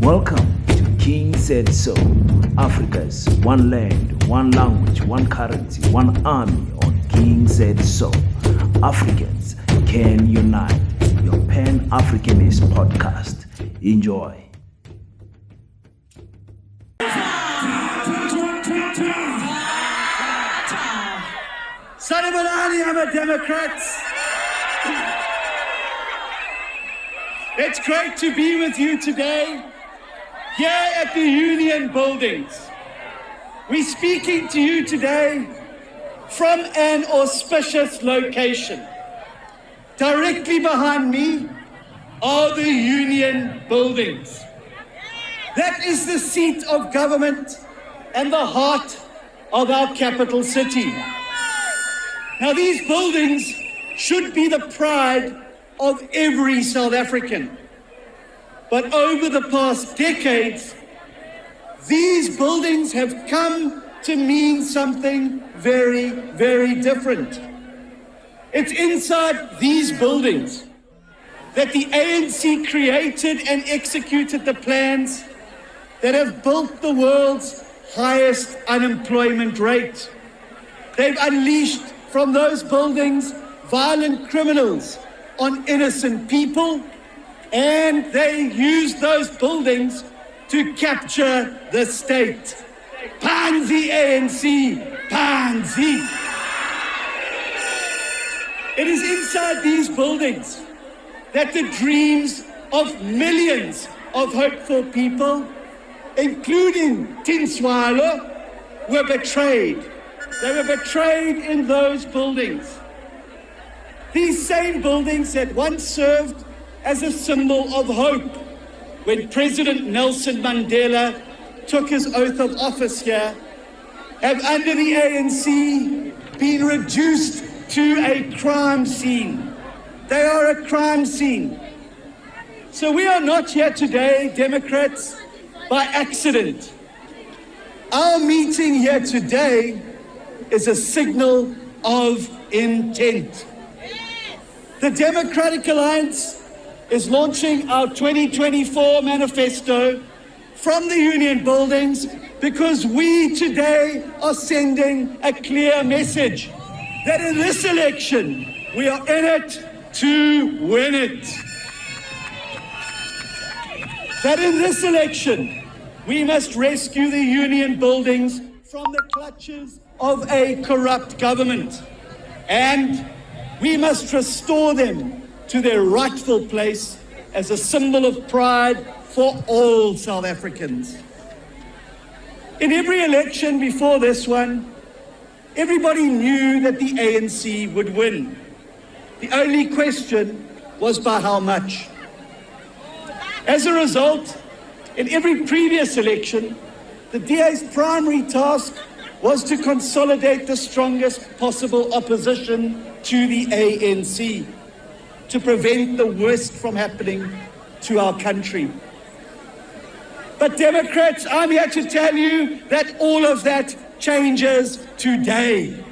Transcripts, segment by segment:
Welcome to King Said So, Africa's one land, one language, one currency, one army on King Said So. Africans can unite. Your Pan-Africanist podcast. Enjoy. Salibonani, I'm a Democrat. It's great to be with you today, here at the Union Buildings. We're speaking to you today from an auspicious location. Directly behind me are the Union Buildings. That is the seat of government and the heart of our capital city. Now, these buildings should be the pride of every South African. But over the past decades, these buildings have come to mean something very, very different. It's inside these buildings that the ANC created and executed the plans that have built the world's highest unemployment rate. They've unleashed from those buildings violent criminals on innocent people, and they use those buildings to capture the state. Pansy ANC, pansy. It is inside these buildings that the dreams of millions of hopeful people, including Tinswalo, were betrayed. They were betrayed in those buildings. These same buildings had once served as a symbol of hope when President Nelson Mandela took his oath of office here, have under the ANC been reduced to a crime scene. They are a crime scene. So we are not here today, Democrats, by accident. Our meeting here today is a signal of intent. The Democratic Alliance is launching our 2024 Manifesto from the Union Buildings because we today are sending a clear message that in this election, we are in it to win it. That in this election, we must rescue the Union Buildings from the clutches of a corrupt government, and we must restore them to their rightful place as a symbol of pride for all South Africans. In every election before this one, everybody knew that the ANC would win. The only question was by how much. As a result, in every previous election, the DA's primary task was to consolidate the strongest possible opposition to the ANC, to prevent the worst from happening to our country. But Democrats, I'm here to tell you that all of that changes today.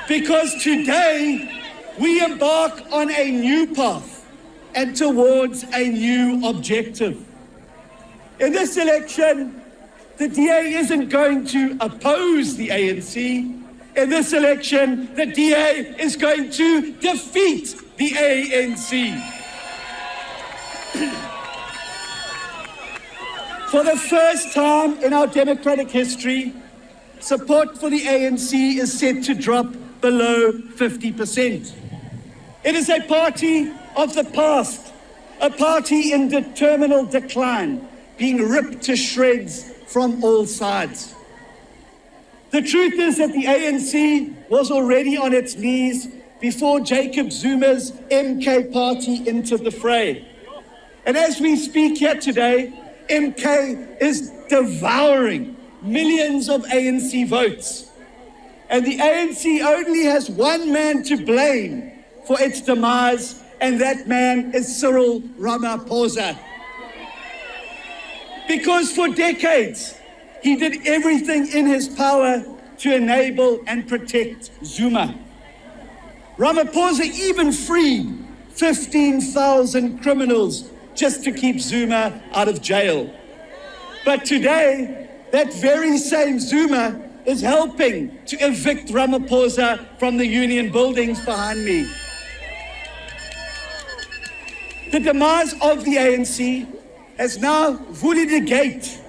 Because today, we embark on a new path and towards a new objective. In this election, the DA isn't going to oppose the ANC. In this election, the DA is going to defeat the ANC. For the first time in our democratic history, support for the ANC is set to drop below 50%. It is a party of the past, a party in terminal decline, being ripped to shreds from all sides. The truth is that the ANC was already on its knees before Jacob Zuma's MK party entered the fray. And as we speak here today, MK is devouring millions of ANC votes. And the ANC only has one man to blame for its demise, and that man is Cyril Ramaphosa. Because for decades, he did everything in his power to enable and protect Zuma. Ramaphosa even freed 15,000 criminals just to keep Zuma out of jail. But today, that very same Zuma is helping to evict Ramaphosa from the union buildings behind me. The demise of the ANC has now volleyed the gate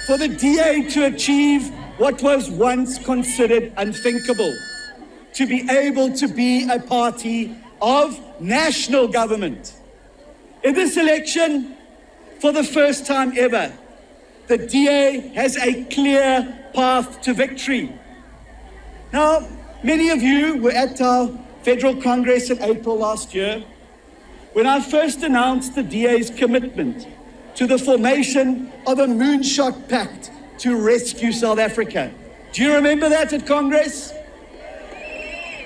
for the DA to achieve what was once considered unthinkable, to be able to be a party of national government. In this election, for the first time ever, the DA has a clear path to victory. Now, many of you were at our Federal Congress in April last year when I first announced the DA's commitment to the formation of a moonshot pact to rescue South Africa. Do you remember that at Congress?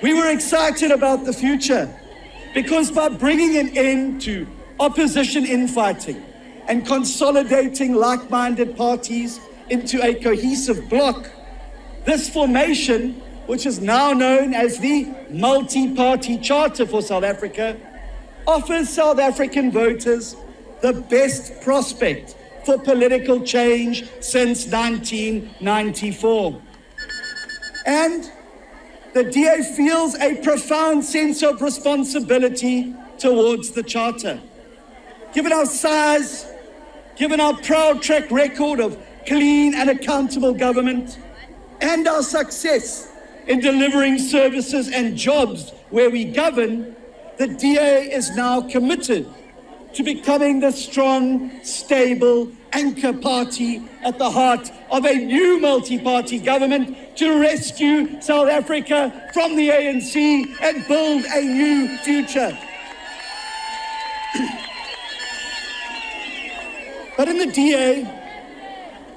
We were excited about the future because by bringing an end to opposition infighting and consolidating like-minded parties into a cohesive bloc, this formation, which is now known as the Multi-Party Charter for South Africa, offers South African voters the best prospect for political change since 1994. And the DA feels a profound sense of responsibility towards the Charter. Given our size, given our proud track record of clean and accountable government, and our success in delivering services and jobs where we govern, the DA is now committed to becoming the strong, stable anchor party at the heart of a new multi-party government to rescue South Africa from the ANC and build a new future. But in the DA,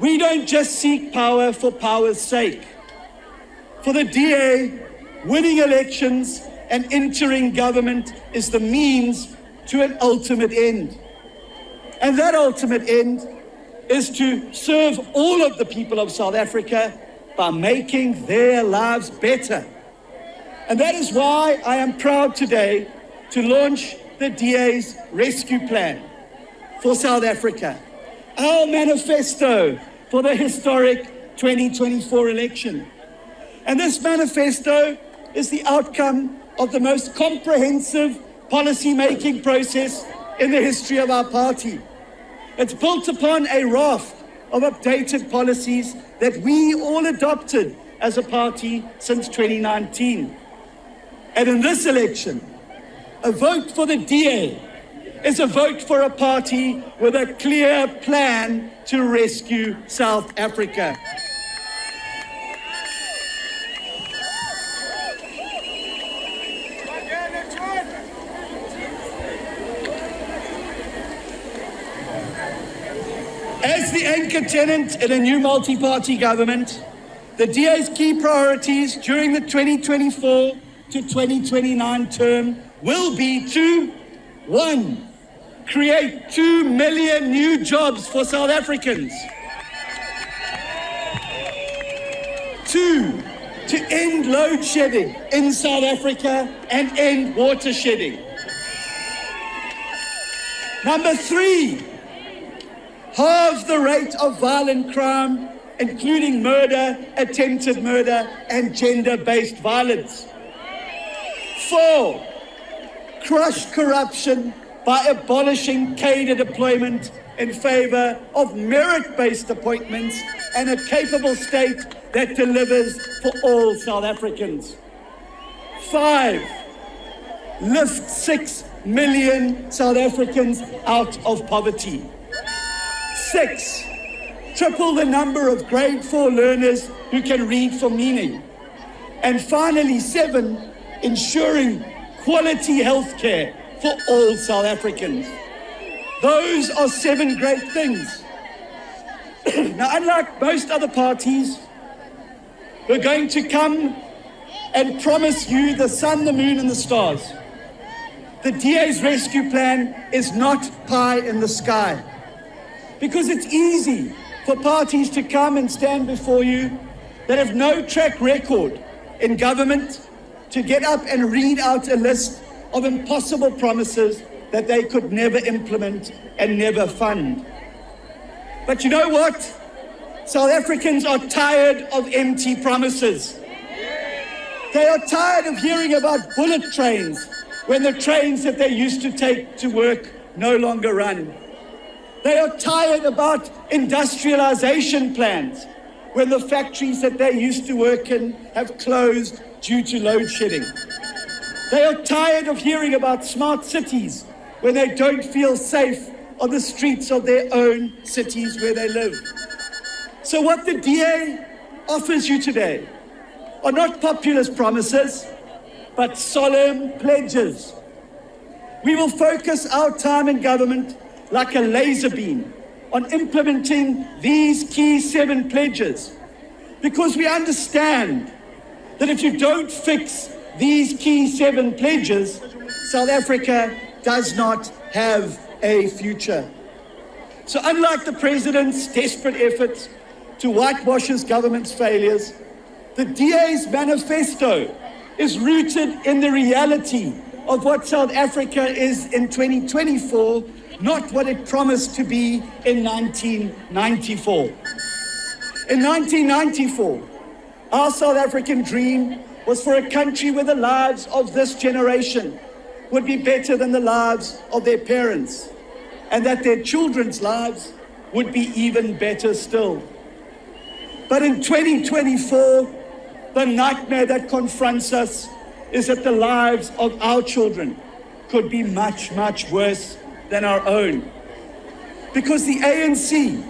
we don't just seek power for power's sake. For the DA, winning elections and entering government is the means to an ultimate end. And that ultimate end is to serve all of the people of South Africa by making their lives better. And that is why I am proud today to launch the DA's rescue plan for South Africa, our manifesto for the historic 2024 election. And this manifesto is the outcome of the most comprehensive policy-making process in the history of our party. It's built upon a raft of updated policies that we all adopted as a party since 2019. And in this election, a vote for the DA is a vote for a party with a clear plan to rescue South Africa. As the anchor tenant in a new multi-party government, the DA's key priorities during the 2024 to 2029 term will be to, 1, create 2 million new jobs for South Africans. 2, to end load shedding in South Africa and end water shedding. Number 3, halve the rate of violent crime, including murder, attempted murder, and gender-based violence. 4, crush corruption by abolishing cadre deployment in favor of merit-based appointments and a capable state that delivers for all South Africans. 5, lift 6 million South Africans out of poverty. 6, triple the number of grade 4 learners who can read for meaning. And finally, 7, ensuring quality health care for all South Africans. Those are 7 great things. Now, unlike most other parties, we're going to come and promise you the sun, the moon, and the stars. The DA's rescue plan is not pie in the sky. Because it's easy for parties to come and stand before you that have no track record in government to get up and read out a list of impossible promises that they could never implement and never fund. But you know what? South Africans are tired of empty promises. They are tired of hearing about bullet trains when the trains that they used to take to work no longer run. They are tired about industrialization plans when the factories that they used to work in have closed due to load shedding. They are tired of hearing about smart cities when they don't feel safe on the streets of their own cities where they live. So what the DA offers you today are not populist promises, but solemn pledges. We will focus our time in government like a laser beam on implementing these key 7 pledges, because we understand that if you don't fix these key 7 pledges, South Africa does not have a future. So unlike the president's desperate efforts to whitewash his government's failures, the DA's manifesto is rooted in the reality of what South Africa is in 2024, not what it promised to be in 1994. In 1994, our South African dream was for a country where the lives of this generation would be better than the lives of their parents, and that their children's lives would be even better still. But in 2024, the nightmare that confronts us is that the lives of our children could be much, much worse than our own. Because the ANC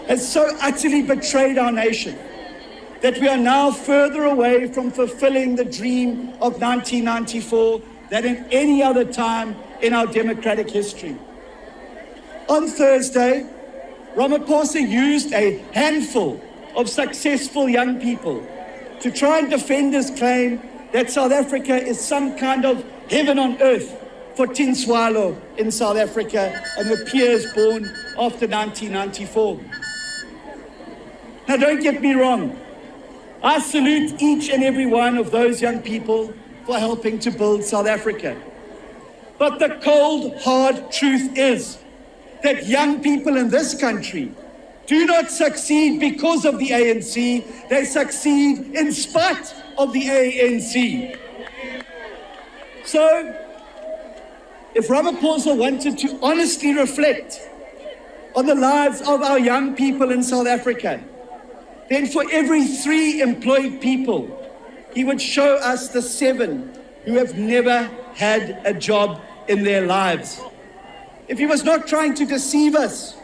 has so utterly betrayed our nation that we are now further away from fulfilling the dream of 1994 than in any other time in our democratic history. On Thursday, Ramaphosa used a handful of successful young people to try and defend his claim that South Africa is some kind of heaven on earth for Tinswalo in South Africa and the peers born after 1994. Now, don't get me wrong. I salute each and every one of those young people for helping to build South Africa. But the cold, hard truth is that young people in this country do not succeed because of the ANC. They succeed in spite of the ANC. So, if Ramaphosa wanted to honestly reflect on the lives of our young people in South Africa, then for every 3 employed people, he would show us the 7 who have never had a job in their lives. If he was not trying to deceive us,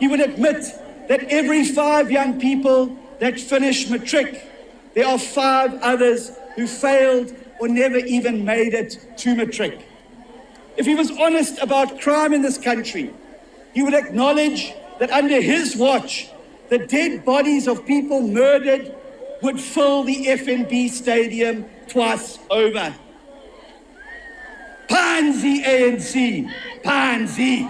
he would admit that every 5 young people that finish matric, there are 5 others who failed or never even made it to matric. If he was honest about crime in this country, he would acknowledge that under his watch, the dead bodies of people murdered would fill the FNB stadium twice over. Pansy ANC, pansy.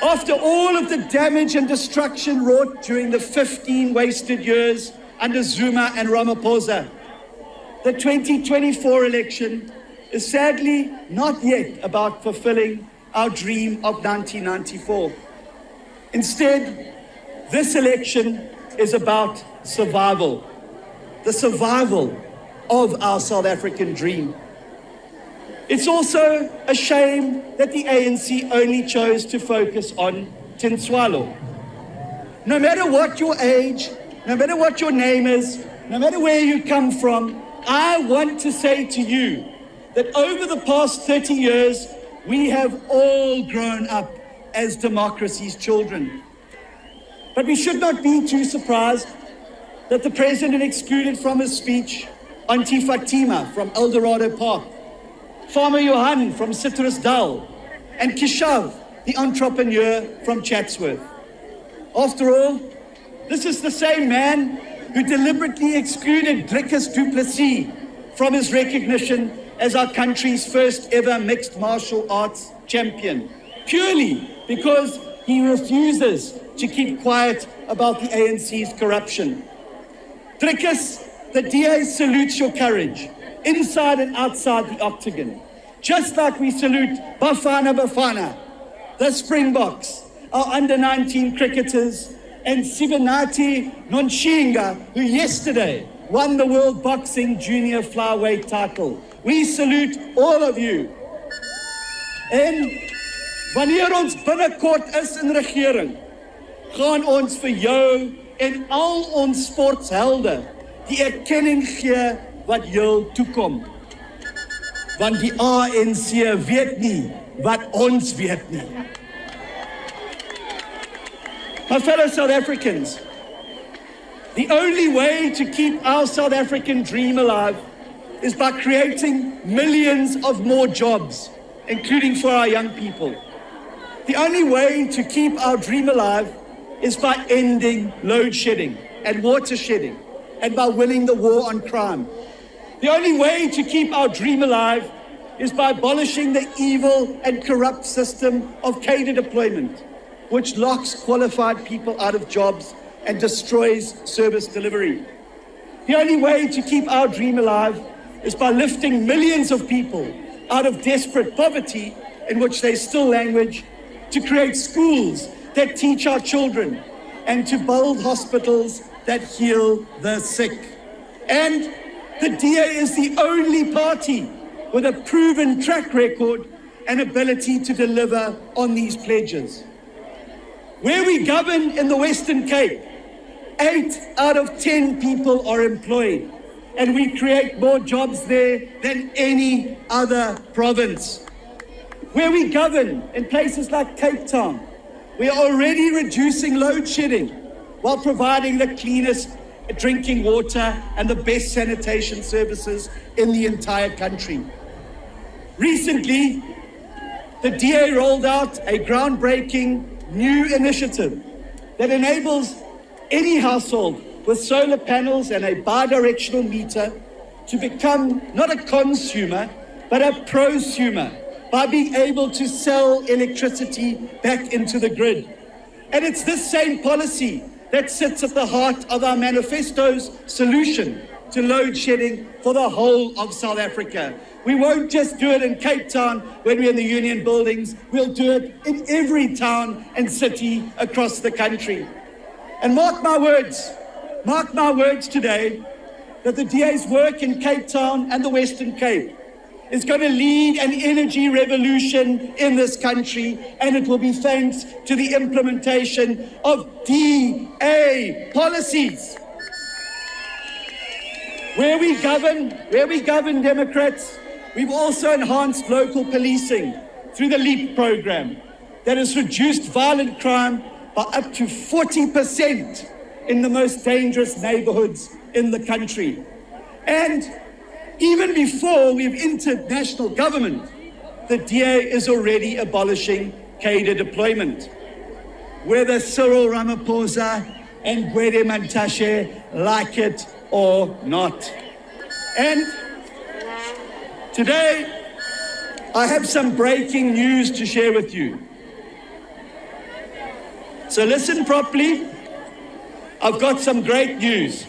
After all of the damage and destruction wrought during the 15 wasted years under Zuma and Ramaphosa, the 2024 election is sadly not yet about fulfilling our dream of 1994. Instead, this election is about survival, the survival of our South African dream. It's also a shame that the ANC only chose to focus on Tinswalo. No matter what your age, no matter what your name is, no matter where you come from, I want to say to you that over the past 30 years, we have all grown up as democracy's children. But we should not be too surprised that the president excluded from his speech Auntie Fatima from Eldorado Park, Farmer Johan from Citrus Dal, and Kishav, the entrepreneur from Chatsworth. After all, this is the same man who deliberately excluded Dricus du Plessis from his recognition as our country's first ever mixed martial arts champion, purely because he refuses to keep quiet about the ANC's corruption. Dricus, the DA salutes your courage, inside and outside the octagon. Just like we salute Bafana Bafana, the Springboks, our under-19 cricketers, and Sivanati Nonshinga, who yesterday won the World Boxing Junior Flyweight title. We salute all of you. En wanneer ons binnekort is in regering, gaan ons vir jou en al ons sporthelde die erkenning gee wat jou toekom. Want die ANC weet nie wat ons weet nie. My fellow South Africans, the only way to keep our South African dream alive is by creating millions of more jobs, including for our young people. The only way to keep our dream alive is by ending load shedding and water shedding, and by winning the war on crime. The only way to keep our dream alive is by abolishing the evil and corrupt system of cadre deployment, which locks qualified people out of jobs and destroys service delivery. The only way to keep our dream alive is by lifting millions of people out of desperate poverty in which they still language, to create schools that teach our children, and to build hospitals that heal the sick. And the DA is the only party with a proven track record and ability to deliver on these pledges. Where we govern in the Western Cape, 8 out of 10 people are employed, and we create more jobs there than any other province. Where we govern in places like Cape Town, we are already reducing load shedding while providing the cleanest drinking water and the best sanitation services in the entire country. Recently, the DA rolled out a groundbreaking new initiative that enables any household with solar panels and a bi-directional meter to become not a consumer, but a prosumer by being able to sell electricity back into the grid. And it's this same policy that sits at the heart of our manifesto's solution to load shedding for the whole of South Africa. We won't just do it in Cape Town when we're in the union buildings, we'll do it in every town and city across the country. And mark my words today, that the DA's work in Cape Town and the Western Cape is going to lead an energy revolution in this country, and it will be thanks to the implementation of DA policies. Where we govern, Democrats, we've also enhanced local policing through the LEAP program that has reduced violent crime by up to 40% in the most dangerous neighborhoods in the country. And even before we've entered national government, the DA is already abolishing cadre deployment. Whether Cyril Ramaphosa and Gwede Mantashe like it or not. And today, I have some breaking news to share with you. So listen properly. I've got some great news.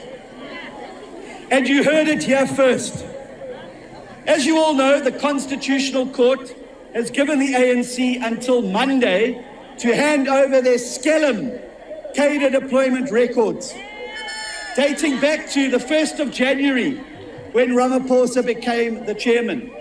And you heard it here first. As you all know, the Constitutional Court has given the ANC until Monday to hand over their skellum cadre deployment records, dating back to the 1st of January, when Ramaphosa became the chairman.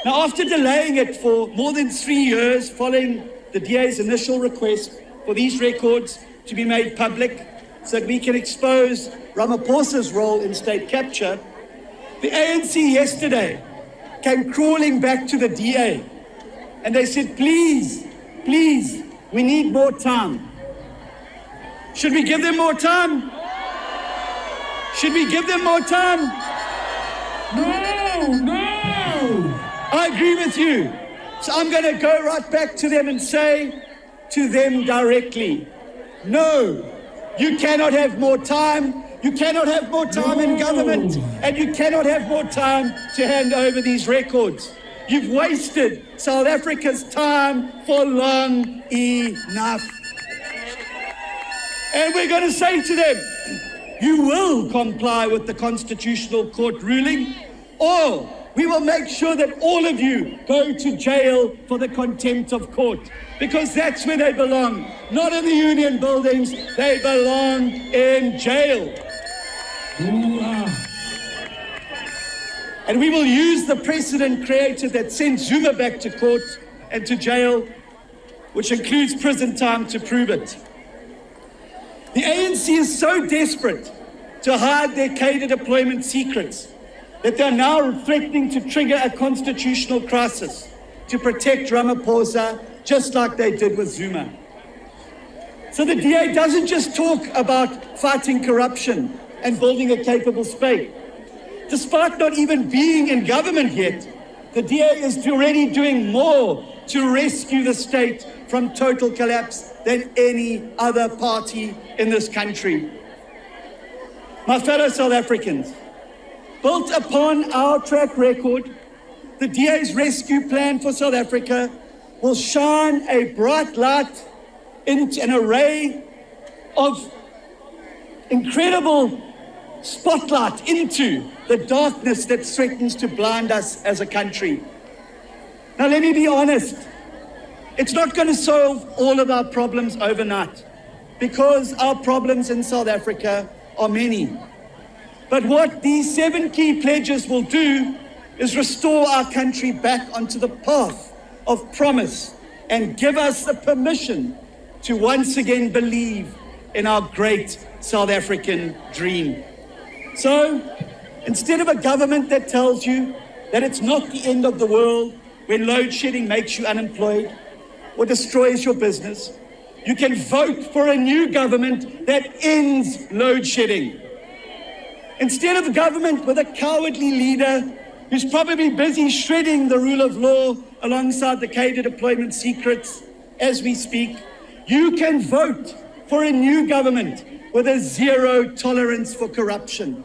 Now, after delaying it for more than 3 years following the DA's initial request for these records to be made public so that we can expose Ramaphosa's role in state capture, the ANC yesterday came crawling back to the DA and they said, please, we need more time. Should we give them more time? Should we give them more time? No. I agree with you. So I'm going to go right back to them and say to them directly, no, you cannot have more time. You cannot have more time in government, and you cannot have more time to hand over these records. You've wasted South Africa's time for long enough. And we're going to say to them, you will comply with the Constitutional Court ruling, or We will make sure that all of you go to jail for the contempt of court, because that's where they belong. Not in the union buildings, they belong in jail. And we will use the precedent created that sent Zuma back to court and to jail, which includes prison time, to prove it. The ANC is so desperate to hide their cadre deployment secrets that they're now threatening to trigger a constitutional crisis to protect Ramaphosa, just like they did with Zuma. So the DA doesn't just talk about fighting corruption and building a capable state. Despite not even being in government yet, the DA is already doing more to rescue the state from total collapse than any other party in this country. My fellow South Africans, built upon our track record, the DA's rescue plan for South Africa will shine a bright light into an array of incredible spotlight into the darkness that threatens to blind us as a country. Now, let me be honest. It's not going to solve all of our problems overnight, because our problems in South Africa are many. But what these 7 key pledges will do is restore our country back onto the path of promise and give us the permission to once again believe in our great South African dream. So, instead of a government that tells you that it's not the end of the world when load shedding makes you unemployed or destroys your business, you can vote for a new government that ends load shedding. Instead of a government with a cowardly leader who's probably busy shredding the rule of law alongside the cadre deployment secrets as we speak, you can vote for a new government with a zero tolerance for corruption.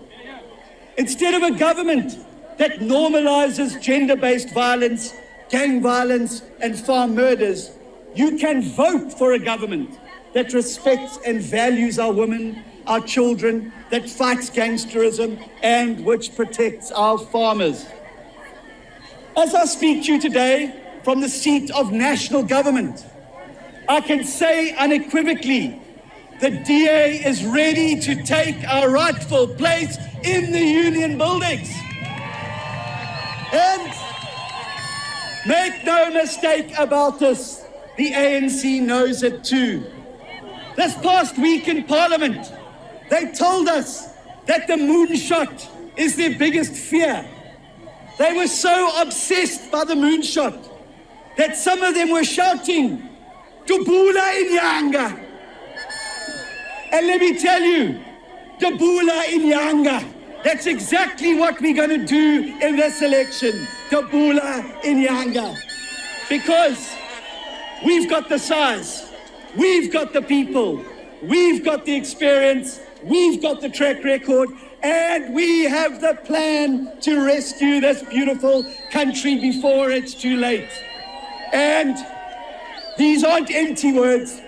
Instead of a government that normalizes gender-based violence, gang violence, and farm murders, you can vote for a government that respects and values our women, our children, that fights gangsterism, and which protects our farmers. As I speak to you today from the seat of national government, I can say unequivocally, the DA is ready to take our rightful place in the union buildings. And make no mistake about this, the ANC knows it too. This past week in Parliament, they told us that the moonshot is their biggest fear. They were so obsessed by the moonshot that some of them were shouting, "Dubula Inyanga." And let me tell you, Dubula Inyanga, that's exactly what we're going to do in this election, Dubula Inyanga. Because we've got the size, we've got the people, we've got the experience, we've got the track record, and we have the plan to rescue this beautiful country before it's too late. And these aren't empty words.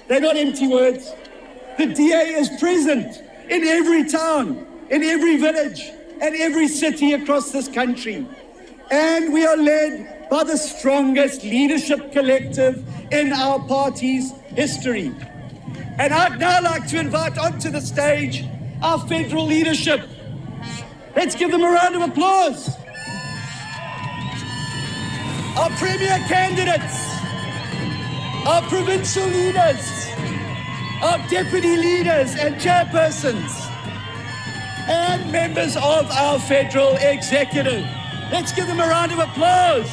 They're not empty words. The DA is present in every town, in every village, and every city across this country. And we are led by the strongest leadership collective in our party's history. And I'd now like to invite onto the stage our federal leadership. Let's give them a round of applause. Our premier candidates, our provincial leaders, our deputy leaders and chairpersons, and members of our federal executive. Let's give them a round of applause.